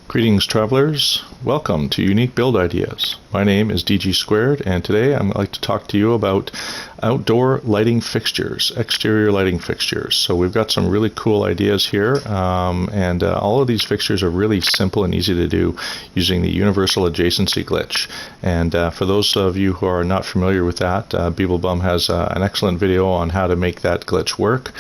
Greetings travelers, welcome to Unique Build Ideas. My name is DG Squared and today I'd like to talk to you about outdoor lighting fixtures, exterior lighting fixtures. So we've got some really cool ideas here and all of these fixtures are really simple and easy to do using the universal adjacency glitch. And for those of you who are not familiar with that, Beeblebum has an excellent video on how to make that glitch work.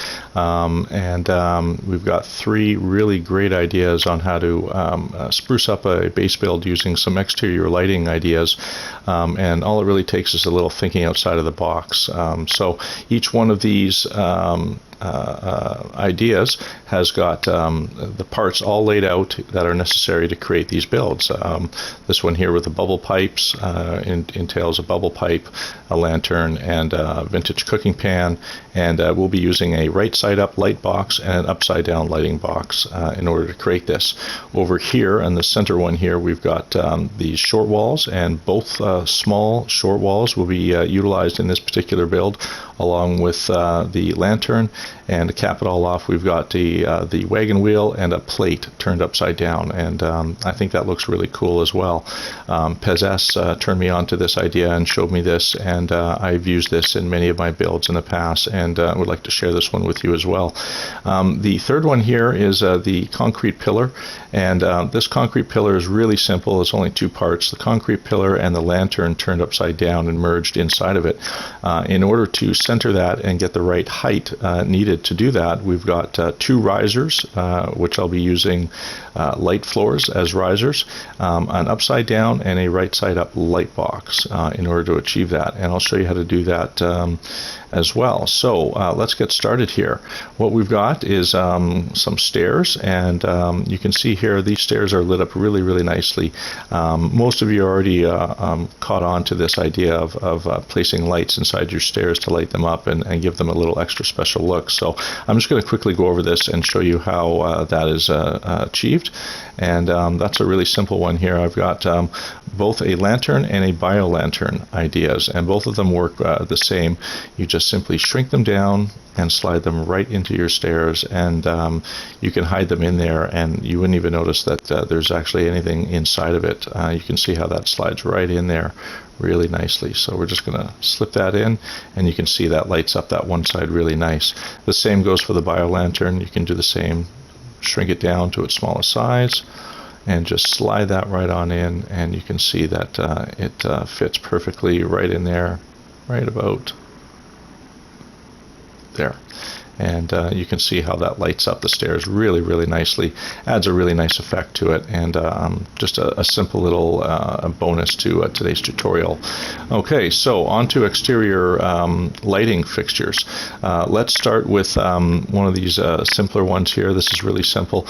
We've got three really great ideas on how to spruce up a base build using some exterior lighting ideas, and all it really takes is a little thinking outside of the box. So each one of these ideas has got the parts all laid out that are necessary to create these builds. This one here with the bubble pipes entails a bubble pipe, a lantern, and a vintage cooking pan, and we'll be using a right side up light box and an upside down lighting box in order to create this. Over here in the center one here we've got these short walls, and both small short walls will be utilized in this particular build along with the lantern. And to cap it all off, we've got the wagon wheel and a plate turned upside down, and I think that looks really cool as well. Pezes turned me on to this idea and showed me this, and I've used this in many of my builds in the past, and I would like to share this one with you as well. The third one here is the concrete pillar, and this concrete pillar is really simple. It's only two parts, the concrete pillar and the lantern turned upside down and merged inside of it. In order to center that and get the right height needed to do that, we've got two risers, which I'll be using light floors as risers, an upside down and a right side up light box in order to achieve that, and I'll show you how to do that as well. So let's get started here. What we've got is some stairs, and you can see here these stairs are lit up really nicely. Most of you already caught on to this idea of placing lights inside your stairs to light them up and give them a little extra special look. So I'm just going to quickly go over this and show you how that is achieved. And that's a really simple one here. I've got both a lantern and a bio lantern ideas, and both of them work the same. You just simply shrink them down and slide them right into your stairs, and you can hide them in there and you wouldn't even notice that there's actually anything inside of it. You can see how that slides right in there really nicely. So we're just going to slip that in, and you can see that lights up that one side really nice. The same goes for the bio lantern. You can do the same, shrink it down to its smallest size and just slide that right on in, and you can see that it fits perfectly right in there, right about there. And you can see how that lights up the stairs really nicely, adds a really nice effect to it, and just a simple little bonus to today's tutorial. Okay, so on to exterior lighting fixtures. Let's start with one of these simpler ones here. This is really simple.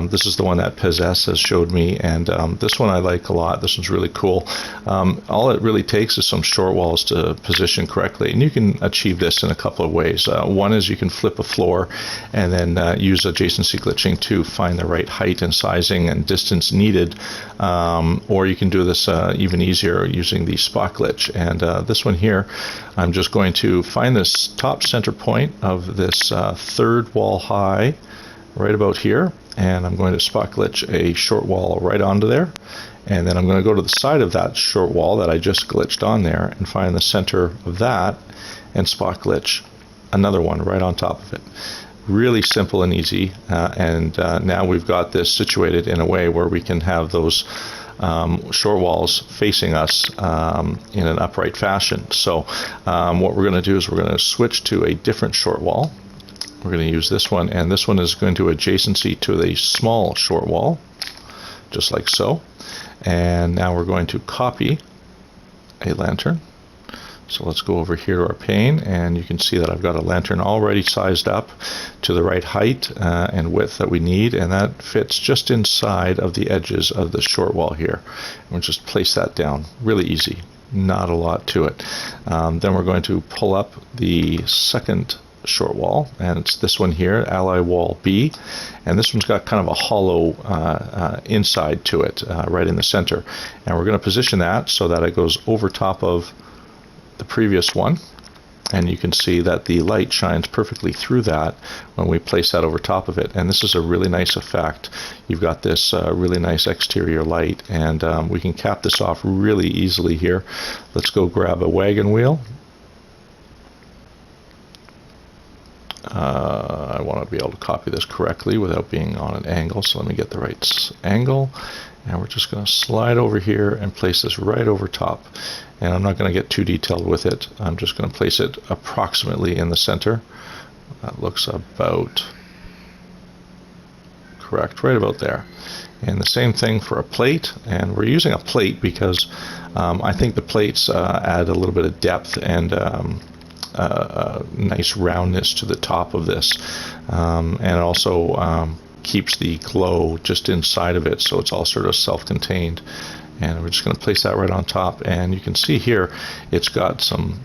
This is the one that Pezes has showed me, and this one I like a lot. This one's really cool. All it really takes is some short walls to position correctly, and you can achieve this in a couple of ways. One is you can flip a floor and then use adjacency glitching to find the right height and sizing and distance needed, or you can do this even easier using the spot glitch. And this one here, I'm just going to find this top center point of this third wall high right about here, and I'm going to spot glitch a short wall right onto there, and then I'm going to go to the side of that short wall that I just glitched on there and find the center of that and spot glitch another one right on top of it. Really simple and easy, and now we've got this situated in a way where we can have those short walls facing us in an upright fashion. So what we're going to do is we're going to switch to a different short wall. We're going to use this one, and this one is going to adjacency to a small short wall, just like so. And now we're going to copy a lantern. So let's go over here to our pane, and you can see that I've got a lantern already sized up to the right height and width that we need, and that fits just inside of the edges of the short wall here. And we'll just place that down. Really easy, not a lot to it. Then we're going to pull up the second short wall, and it's this one here, ally wall B, and this one's got kind of a hollow inside to it right in the center, and we're going to position that so that it goes over top of the previous one, And you can see that the light shines perfectly through that when we place that over top of it. And this is a really nice effect. You've got this really nice exterior light, and we can cap this off really easily here. Let's go grab a wagon wheel. I want to be able to copy this correctly without being on an angle, so let me get the right angle. And we're just going to slide over here and place this right over top. And I'm not going to get too detailed with it. I'm just going to place it approximately in the center. That looks about correct, right about there. And the same thing for a plate. And we're using a plate because I think the plates add a little bit of depth and nice roundness to the top of this. And also keeps the glow just inside of it, so it's all sort of self-contained. And we're just going to place that right on top, and you can see here it's got some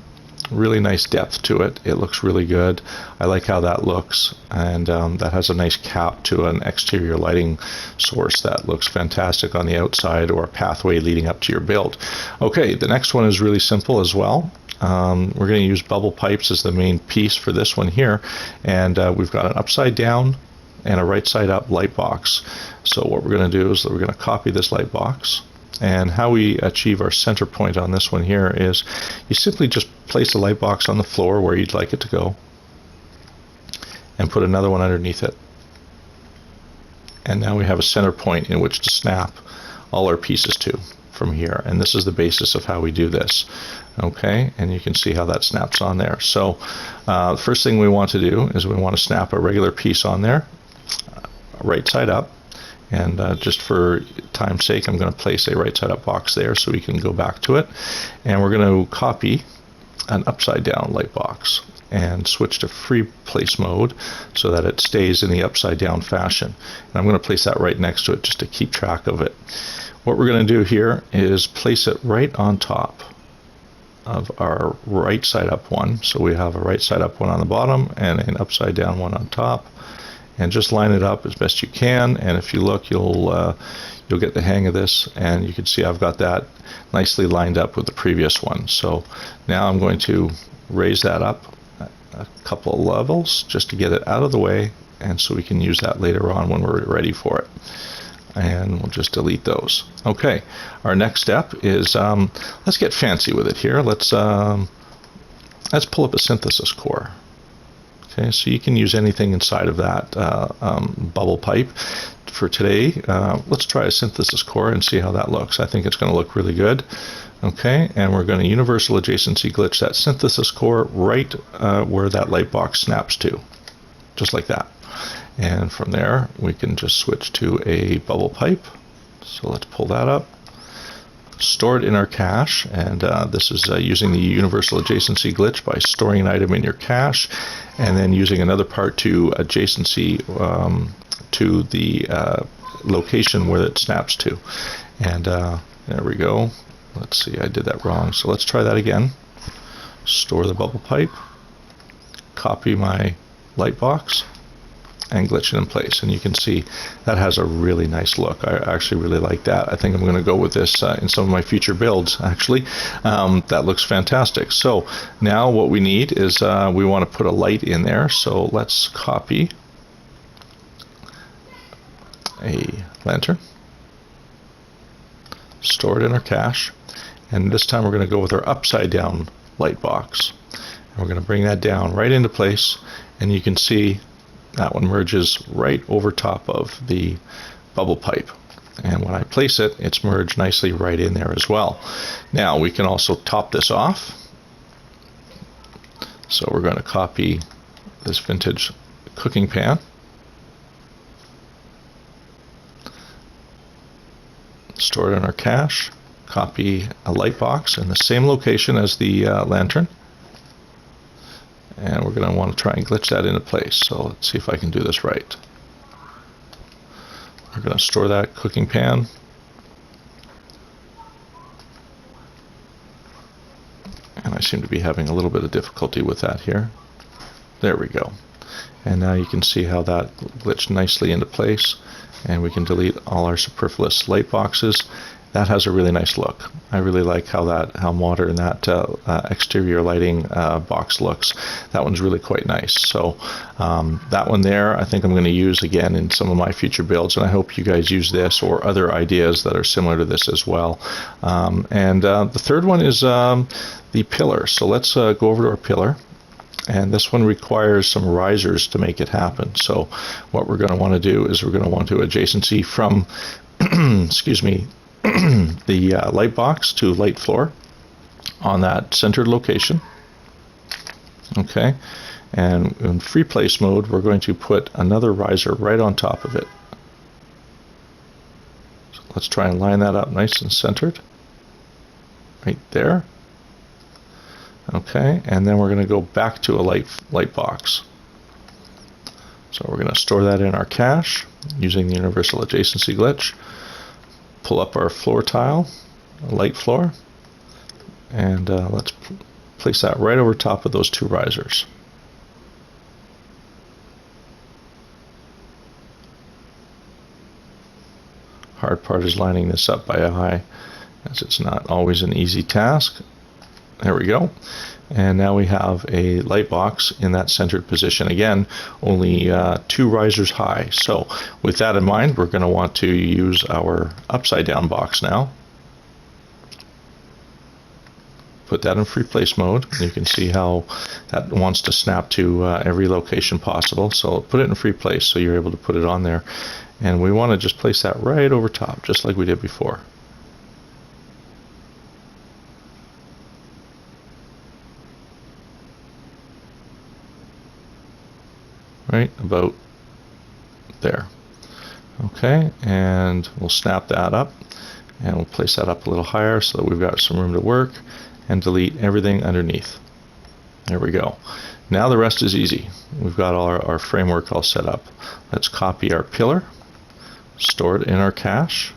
really nice depth to it. It looks really good. I like how that looks, and that has a nice cap to an exterior lighting source that looks fantastic on the outside, or a pathway leading up to your build. Okay, the next one is really simple as well. We're going to use bubble pipes as the main piece for this one here, and we've got an upside down and a right side up light box. So what we're going to do is that we're going to copy this light box, and how we achieve our center point on this one here is you simply just place a light box on the floor where you'd like it to go and put another one underneath it, and now we have a center point in which to snap all our pieces to from here. And this is the basis of how we do this. Okay, and you can see how that snaps on there. So the first thing we want to do is we want to snap a regular piece on there, right side up, and just for time's sake I'm going to place a right side up box there so we can go back to it. And we're going to copy an upside down light box and switch to free place mode so that it stays in the upside down fashion. And I'm going to place that right next to it just to keep track of it. What we're going to do here is place it right on top of our right side up one. So we have a right side up one on the bottom and an upside down one on top, and just line it up as best you can. And if you look, you'll get the hang of this, and you can see I've got that nicely lined up with the previous one. So now I'm going to raise that up a couple of levels just to get it out of the way, and so we can use that later on when we're ready for it. And we'll just delete those. Okay, our next step is let's get fancy with it here. Let's pull up a synthesis core. Okay, so you can use anything inside of that bubble pipe. For today, let's try a synthesis core and see how that looks. I think it's going to look really good. Okay, and we're going to universal adjacency glitch that synthesis core right where that light box snaps to, just like that. And from there we can just switch to a bubble pipe. So let's pull that up, store it in our cache, and this is using the universal adjacency glitch by storing an item in your cache and then using another part to adjacency to the location where it snaps to. And there we go. Let's see, I did that wrong, so let's try that again. Store the bubble pipe, copy my light box, and glitch it in place. And you can see that has a really nice look. I actually really like that. I think I'm going to go with this in some of my future builds, actually. That looks fantastic. So now what we need is we want to put a light in there. So let's copy a lantern, store it in our cache, and this time we're going to go with our upside down light box. And we're going to bring that down right into place, and you can see that one merges right over top of the bubble pipe. And when I place it, it's merged nicely right in there as well. Now we can also top this off. So we're going to copy this vintage cooking pan, store it in our cache, copy a light box in the same location as the lantern, and we're going to want to try and glitch that into place. So let's see if I can do this right. We're going to store that cooking pan, and I seem to be having a little bit of difficulty with that here. There we go. And now you can see how that glitched nicely into place, and we can delete all our superfluous light boxes. That has a really nice look. I really like how modern that exterior lighting box looks. That one's really quite nice. So that one there, I think I'm going to use again in some of my future builds, and I hope you guys use this or other ideas that are similar to this as well. The third one is the pillar. So let's go over to our pillar. And this one requires some risers to make it happen. So what we're going to want to do is we're going to want to adjacency from excuse me, the light box to light floor on that centered location. Okay, and in free place mode, we're going to put another riser right on top of it. So let's try and line that up nice and centered right there. Okay, and then we're going to go back to a light box. So we're going to store that in our cache using the universal adjacency glitch. Pull up our floor tile, light floor, and let's place that right over top of those two risers. Hard part is lining this up by eye, as it's not always an easy task. There we go. And now we have a light box in that centered position. Again, only 2 risers high. So with that in mind, we're going to want to use our upside down box now. Put that in free place mode. You can see how that wants to snap to every location possible. So put it in free place so you're able to put it on there. And we want to just place that right over top, just like we did before. Right about there. Okay, and we'll snap that up, and we'll place that up a little higher so that we've got some room to work, and delete everything underneath. There we go. Now the rest is easy. We've got all our framework all set up. Let's copy our pillar, store it in our cache,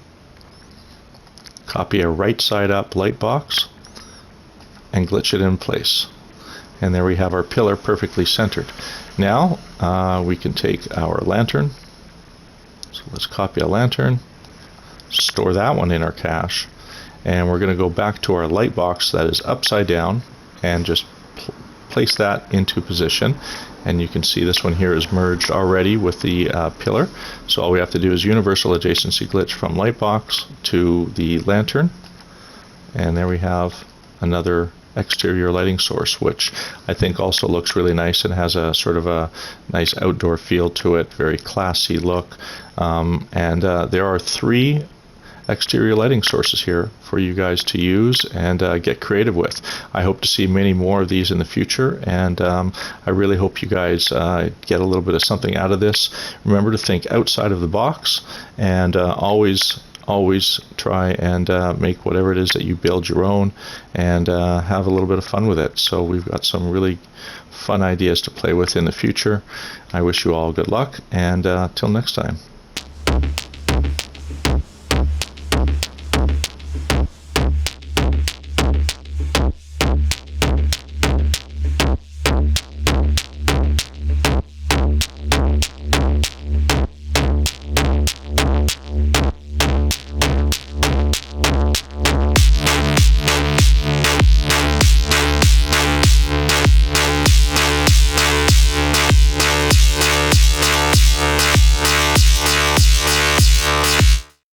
copy a right side up light box, and glitch it in place. And there we have our pillar perfectly centered. Now we can take our lantern. So let's copy a lantern, store that one in our cache, and we're going to go back to our light box that is upside down and just place that into position. And you can see this one here is merged already with the pillar. So all we have to do is universal adjacency glitch from light box to the lantern, and there we have another exterior lighting source, which I think also looks really nice and has a sort of a nice outdoor feel to it, very classy look. There are 3 exterior lighting sources here for you guys to use and get creative with. I hope to see many more of these in the future, and I really hope you guys get a little bit of something out of this. Remember to think outside of the box, and always try and make whatever it is that you build your own, and have a little bit of fun with it. So we've got some really fun ideas to play with in the future. I wish you all good luck, and till next time.